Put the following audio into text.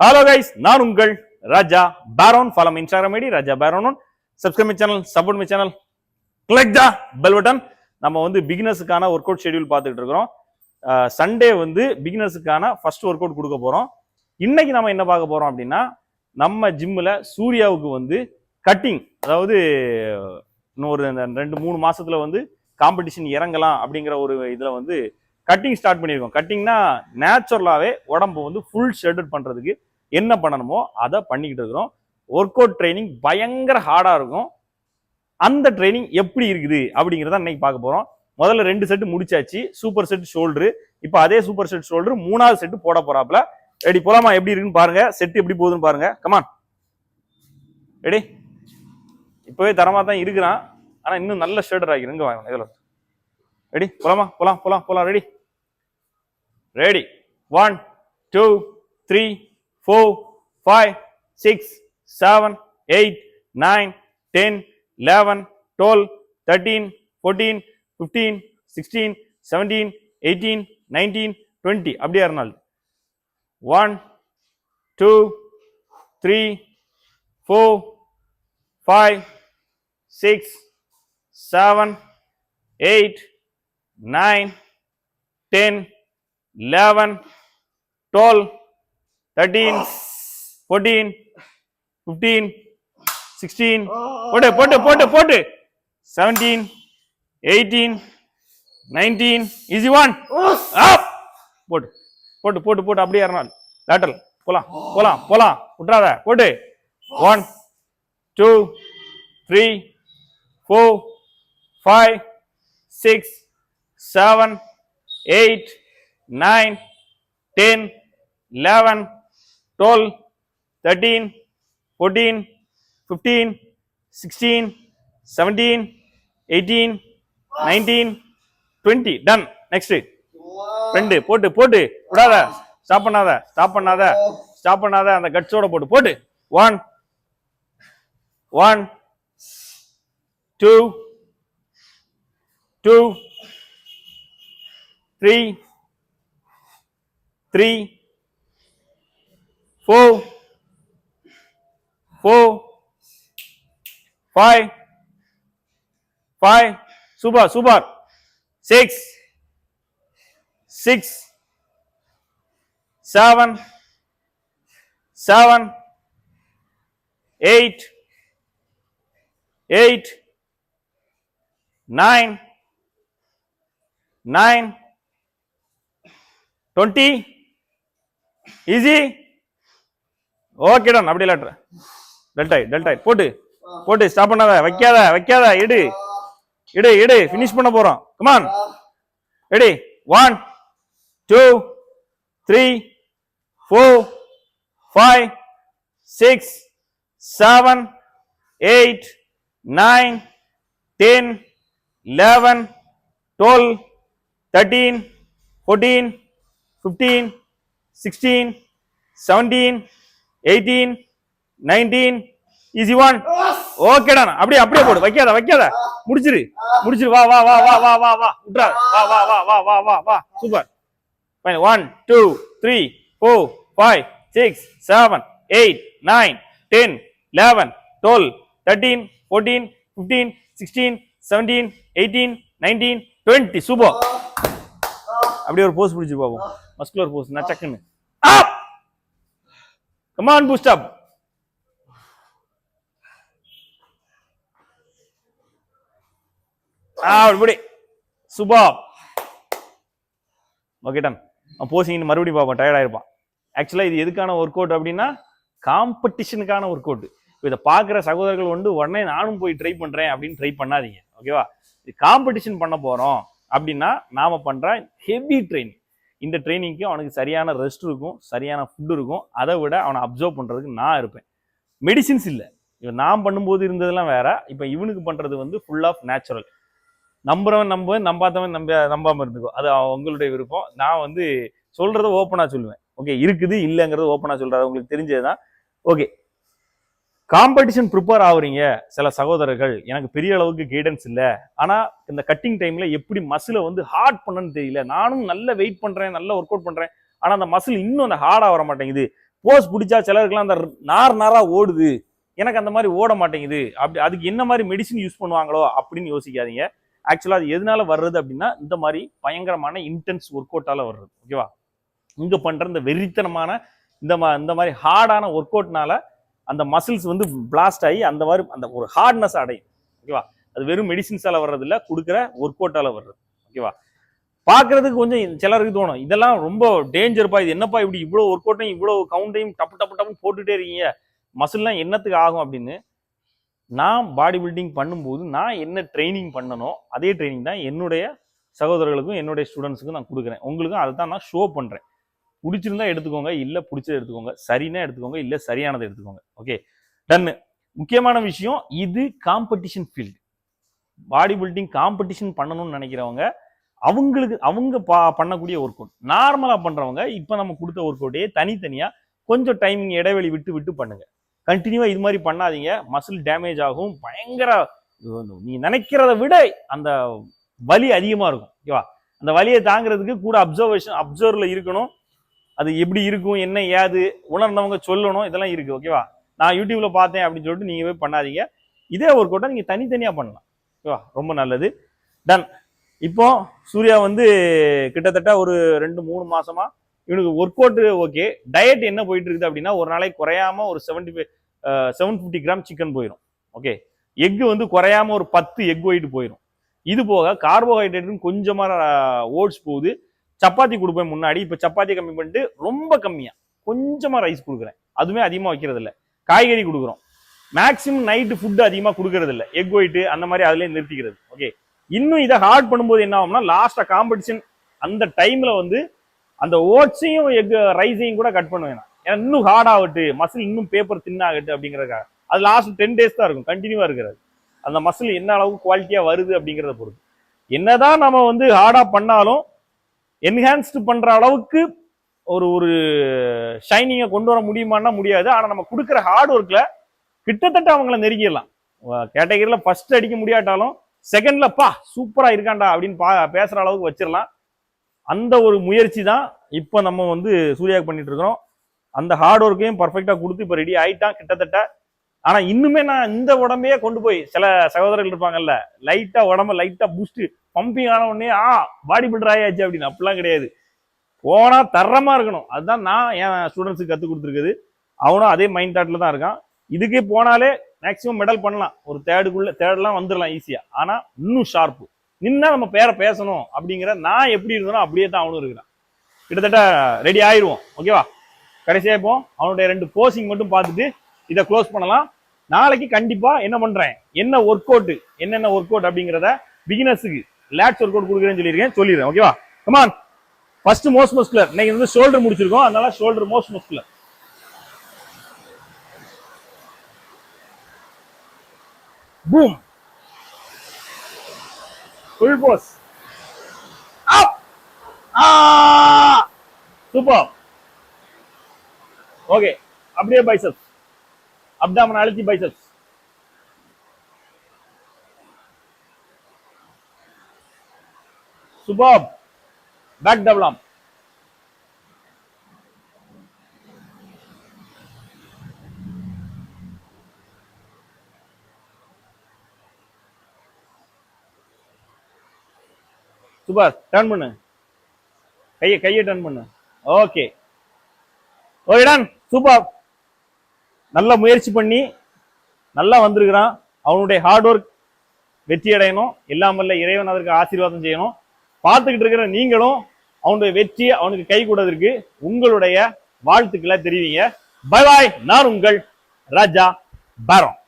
Hello guys, நான் உங்கள் Raja Baron. Follow me Instagram ID Raja Baron. Subscribe my channel, support my channel, click the bell button. நம்ம வந்து பிகினர்ஸுக்கான work out schedule பார்த்துட்டு இருக்கிறோம். Sunday வந்து பிகினர்ஸுக்கான first work out கொடுக்க போறோம். இன்னைக்கு நம்ம என்ன பார்க்க போறோம் அப்படின்னா, நம்ம ஜிம்மில் சூர்யாவுக்கு வந்து கட்டிங், அதாவது இன்னொரு 2-3 மாசத்துல வந்து காம்படிஷன் இறங்கலாம் அப்படிங்கிற ஒரு இதுல வந்து கட்டிங் ஸ்டார்ட் பண்ணியிருக்கோம். கட்டிங்னா நேச்சுரலாவே உடம்பு வந்து ஃபுல் ஷெட்யூல் பண்றதுக்கு என்ன பண்ணணுமோ அதை பண்ணிக்கிட்டு இருக்கிறோம். ஒர்க் அவுட் ட்ரைனிங் பயங்கர ஹார்டா இருக்கும். அந்த ட்ரைனிங் எப்படி இருக்குது அப்படிங்கிறத இன்னைக்கு பார்க்க போறோம். முதல்ல 2 செட்டு முடிச்சாச்சு. Super set shoulder. இப்போ அதே சூப்பர் செட் ஷோல்டர் 3வது செட்டு போட போறாப்ல. ரெடி போலாமா? எப்படி இருக்குன்னு பாருங்க. செட் எப்படி போகுதுன்னு பாருங்க. Come on, ready. இப்பவே தரமா தான் இருக்கிறான், ஆனா இன்னும் நல்ல ஷேடர் ஆகிரும். இங்க வாங்க, இதுல ரெடி. போலாமா? போலாம் போலாம் போலாம். Ready ready. 1 2 3 4 5 6 7 8 9 10 11 12 13 14 15 16 17 18 19 20 அப்படியே இருந்தால் 1 2 3 4 5 6 7 8 9 10 11 12 13 14 15 16 போட்டு போட்டு போட்டு போட்டு 17 18 19 ஈஸி ஒன் அப் போட்டு போட்டு போட்டு போட்டு அப்படியே ஏறணும். லேட்டரல் போலாம் போலாம் போலாம், விட்றாத. போட்டு 1 2 3 4 5 6 7 8 9 10 11 12 13 14 15 16 17 18 19 20 டன். நெக்ஸ்ட் ரெண்டு போட்டு போட்டு விடாத. ஸ்டாப் பண்ணாத, ஸ்டாப் பண்ணாத, ஸ்டாப் பண்ணாத. அந்த கட்ஸோட போட்டு போட்டு 1 1 2 2 3 3 4 4 5 5 super super 6 6 7 7 8 8 9 9 20 easy. Okay done. அப்படியே லேட்டர் டெல்டாய் டெல்டாய் போட்டு போட்டு ஸ்டாப் பண்ணாத, வைக்காத வைக்காத. இடு இடு இடு. ஃபினிஷ் பண்ண போறோம். Come on, ready. 1 2 3 4 5 6 7 8 9 10 11 12 13 14 15 16 17 18 19 easy one. Okay done. அப்படியே அப்படியே போடு, வைக்காத வைக்காத. முடிச்சிரு முடிச்சிரு. வா வா வா வா வா வா வா. விட்றா. வா வா வா வா வா வா வா. சூப்பர். 1 2 3 4 5 6 7 8 9 10 11 12 13 14 15 16 17 18 19 20 சூப்பர். அப்படியே ஒரு போஸ் பிடிச்சு பாப்போம். Muscular pose. நான் டக்குன்னு up. Come on, boost up. அப்படி சூப்பர். Okay done. போசிங் மறுபடியும் பார்ப்போம். டயர்ட் ஆயிருப்பான். ஆக்சுவலா இது எதுக்கான ஒர்க் அவுட் அப்படின்னா, காம்படிஷனுக்கான ஒர்க் அவுட். இதை பார்க்குற சகோதரர்கள் வந்து உடனே நானும் போய் ட்ரை பண்றேன் அப்படின்னு ட்ரை பண்ணாதீங்க. ஓகேவா? இது காம்படிஷன் பண்ண போறோம் அப்படின்னா நாம பண்ற ஹெவி ட்ரைனிங். இந்த ட்ரைனிங்க்கு அவனுக்கு சரியான ரெஸ்ட் இருக்கும், சரியான ஃபுட் இருக்கும். அதை விட அவனை அப்சர்வ் பண்றதுக்கு நான் இருப்பேன். மெடிசின்ஸ் இல்லை. இவன் நான் பண்ணும்போது இருந்ததெல்லாம் வேற. இப்போ இவனுக்கு பண்றது வந்து ஃபுல் ஆஃப் நேச்சுரல். நம்புறவன் நம்புவேன், நம்பாதவன் நம்பாம இருந்துக்கோ. அது உங்களுடைய விருப்பம். நான் வந்து சொல்றதை ஓப்பனா சொல்லுவேன். ஓகே, இருக்குது இல்லைங்கிறது ஓப்பனா சொல்றது உங்களுக்கு தெரிஞ்சதுதான். ஓகே, காம்படிஷன் ப்ரிப்பேர் ஆகுறீங்க சில சகோதரர்கள், எனக்கு பெரிய அளவுக்கு கைடன்ஸ் இல்லை, ஆனா இந்த கட்டிங் டைம்ல எப்படி மசிலை வந்து ஹார்ட் பண்ணணும்னு தெரியல, நானும் நல்ல வெயிட் பண்றேன், நல்ல ஒர்க் அவுட் பண்றேன், ஆனா அந்த மசில் இன்னும் அந்த ஹார்டா வர மாட்டேங்குது, போஸ் பிடிச்சா சிலருக்குலாம் அந்த நாரா ஓடுது, எனக்கு அந்த மாதிரி ஓட மாட்டேங்குது, அப்படி அதுக்கு என்ன மாதிரி மெடிசின் யூஸ் பண்ணுவாங்களோ அப்படின்னு யோசிக்காதீங்க. ஆக்சுவலா அது எதனால வர்றது அப்படின்னா இந்த மாதிரி பயங்கரமான இன்டென்ஸ் ஒர்க் அவுட்டால வர்றது. ஓகேவா? இங்க பண்ற இந்த வெறித்தனமான இந்த மாதிரி ஹார்டான ஒர்க் அவுட்னால அந்த மசில்ஸ் வந்து பிளாஸ்ட் ஆகி அந்த மாதிரி அந்த ஒரு ஹார்ட்னஸ் அடையும். ஓகேவா? அது வெறும் மெடிசின்ஸால வர்றது இல்ல, கொடுக்குற ஒர்க் அவுட்டால வர்றது. ஓகேவா? பாக்குறதுக்கு கொஞ்சம் சிலருக்கு தோணும் இதெல்லாம் ரொம்ப டேஞ்சர்ப்பா, இது என்னப்பா இப்படி இவ்வளவு ஒர்க் அவுட்டையும் இவ்வளவு கவுண்டையும் டப்பு டப்பு டப்பு போட்டுட்டே இருக்கீங்க, மசில்லாம் என்னத்துக்கு ஆகும் அப்படின்னு. நான் பாடி பில்டிங் பண்ணும்போது நான் என்ன ட்ரைனிங் பண்ணணும் அதே ட்ரைனிங் தான் என்னுடைய சகோதரர்களுக்கும் என்னுடைய ஸ்டூடெண்ட்ஸுக்கும் நான் கொடுக்குறேன். உங்களுக்கும் அதை தான் நான் ஷோ பண்றேன். பிடிச்சிருந்தா எடுத்துக்கோங்க, இல்ல பிடிச்சதை எடுத்துக்கோங்க, சரின்னா எடுத்துக்கோங்க, இல்ல சரியானதை எடுத்துக்கோங்க. Okay, done. முக்கியமான விஷயம், இது competition field. Body building competition பண்ணணும்னு நினைக்கிறவங்க அவங்க பண்ணக்கூடிய ஒர்க் அவுட். நார்மலா பண்றவங்க இப்ப நம்ம கொடுத்த ஒர்க் அவுட்டையே தனித்தனியா கொஞ்சம் டைமிங் இடைவெளி விட்டு விட்டு பண்ணுங்க. கண்டினியூவா இது மாதிரி பண்ணாதீங்க, மசில் டேமேஜ் ஆகும். பயங்கர நீ நினைக்கிறத விட அந்த வலி அதிகமா இருக்கும். ஓகேவா? அந்த வலியை தாங்கிறதுக்கு கூட அப்சர்வ்ல இருக்கணும். அது எப்படி இருக்கும், என்ன ஏது உணர்ந்தவங்க சொல்லணும், இதெல்லாம் இருக்கு. ஓகேவா? நான் யூடியூப்ல பார்த்தேன் அப்படின்னு சொல்லிட்டு நீங்க போய் பண்ணாதீங்க. இதே ஒர்க் அவுட்டை நீங்க தனித்தனியா பண்ணலாம். ஓகேவா? ரொம்ப நல்லது. டன். இப்போ சூர்யா வந்து கிட்டத்தட்ட ஒரு 2-3 மாசமா இவனுக்கு ஒர்க் அவுட் ஓகே. டயட் என்ன போயிட்டு இருக்குது அப்படின்னா, ஒரு நாளைக்கு குறையாம ஒரு 750 கிராம் சிக்கன் போயிடும். ஓகே, எக் வந்து குறையாம ஒரு 10 எக் ஒயிட் போயிடும். இது போக கார்போஹைட்ரேட் கொஞ்சமா ஓட்ஸ் போகுது. சப்பாத்தி கொடுப்பேன் முன்னாடி, இப்ப சப்பாத்தி கம்மி பண்ணிட்டு ரொம்ப கம்மியா கொஞ்சமா ரைஸ் கொடுக்குறேன். அதுவுமே அதிகமா வைக்கிறது இல்லை. காய்கறி கொடுக்குறோம். மேக்சிமம் நைட்டு ஃபுட்டு அதிகமா கொடுக்கறது இல்லை. எக் ஒயிட் அந்த மாதிரி அதுல நிறுத்திக்கிறது. ஓகே, இன்னும் இதை ஹார்ட் பண்ணும்போது என்ன ஆகும்னா, லாஸ்டா காம்படிஷன் அந்த டைம்ல வந்து அந்த ஓட்ஸையும் எக் ரைஸையும் கூட கட் பண்ணுவேன். ஏன்னா இன்னும் ஹார்ட் ஆகட்டு, மசில் இன்னும் பேப்பர் தின்னாகட்டு அப்படிங்கிறதுக்காக. அது லாஸ்ட் 10 days தான் இருக்கும், கண்டினியூவா இருக்கிறது. அந்த மசில் என்ன அளவுக்கு குவாலிட்டியா வருது அப்படிங்கிறத பொறுத்து. என்னதான் நம்ம வந்து ஹார்டா பண்ணாலும் என்ஹான்ஸ்டு பண்ற அளவுக்கு ஒரு ஷைனிங்கை கொண்டு வர முடியுமான்னா முடியாது. ஆனா நம்ம கொடுக்குற ஹார்ட் ஒர்க்ல கிட்டத்தட்ட அவங்கள நெருங்கிடலாம். கேட்டகரியில ஃபர்ஸ்ட் அடிக்க முடியாட்டாலும் செகண்ட்ல பா சூப்பரா இருக்காண்டா அப்படின்னு பேசுற அளவுக்கு வச்சிடலாம். அந்த ஒரு முயற்சி தான் இப்போ நம்ம வந்து சூர்யாவுக்கு பண்ணிட்டு இருக்கிறோம். அந்த ஹார்ட் ஒர்க்கையும் பர்ஃபெக்டா கொடுத்து இப்போ ரெடி ஆயிட்டான் கிட்டத்தட்ட. ஆனா இன்னுமே நான் இந்த உடம்பையே கொண்டு போய், சில சகோதரர்கள் இருப்பாங்கல்ல, லைட்டா உடம்ப லைட்டா பூஸ்ட் பம்பிங் ஆன உடனே பாடி பில்டர் ஆயாச்சு அப்படின்னு, அப்படிலாம் கிடையாது. போனா தரமா இருக்கணும். அதுதான் நான் என் ஸ்டூடெண்ட்ஸுக்கு கற்றுக் கொடுத்துருக்குது. அவனும் அதே மைண்ட் தாட்ல தான் இருக்கான். இதுக்கே போனாலே மேக்சிமம் மெடல் பண்ணலாம், ஒரு தேர்ட்லாம் வந்துடலாம் ஈஸியா. ஆனா இன்னும் ஷார்ப்பு நின்னா நம்ம பேரை பேசணும் அப்படிங்கிற நான் எப்படி இருந்தனோ அப்படியே தான் அவனும் இருக்கிறான். கிட்டத்தட்ட ரெடி ஆயிடுவோம். ஓகேவா? கடைசியா இப்போ அவனுடைய 2 போசிங் மட்டும் பார்த்துட்டு இதை க்ளோஸ் பண்ணலாம். நாளைக்கு கண்டிப்பா என்ன பண்றேன், என்ன ஒர்க் அவுட், என்னென்ன ஒர்க் அவுட் அப்படிங்கிறத பிகினர்ஸுக்கு லேட்ஸ் ஒர்க் அவுட் கொடுக்குறேன்னு சொல்லிடுறேன். ஓகேவா? கமான். First most muscular. இன்னைக்கு வந்து ஷோல்டர் முடிச்சிருக்கோம், அதனால shoulder most muscular. Boom, full pose, up, super. Okay, அப்படியே பைசப்ஸ், அப்டாமன் அழுத்தி biceps. Super. Back double arm. Super. Turn பண்ணு, கையை டர்ன் பண்ணு. Okay, okay done. சூப்பர். நல்ல முயற்சி பண்ணி நல்லா வந்திருக்கிறான். அவனுடைய ஹார்ட் ஒர்க் வெற்றி அடையணும். இல்லாமல்ல இறைவன் அதற்கு ஆசீர்வாதம் செய்யணும். பார்த்துக்கிட்டு இருக்கிற நீங்களும் அவனுடைய வெற்றியை அவனுக்கு கை கொடுவதற்கு உங்களுடைய வாழ்த்துக்களை தெரிவிங்க. Bye bye. நான் உங்கள் ராஜா பேரோன்.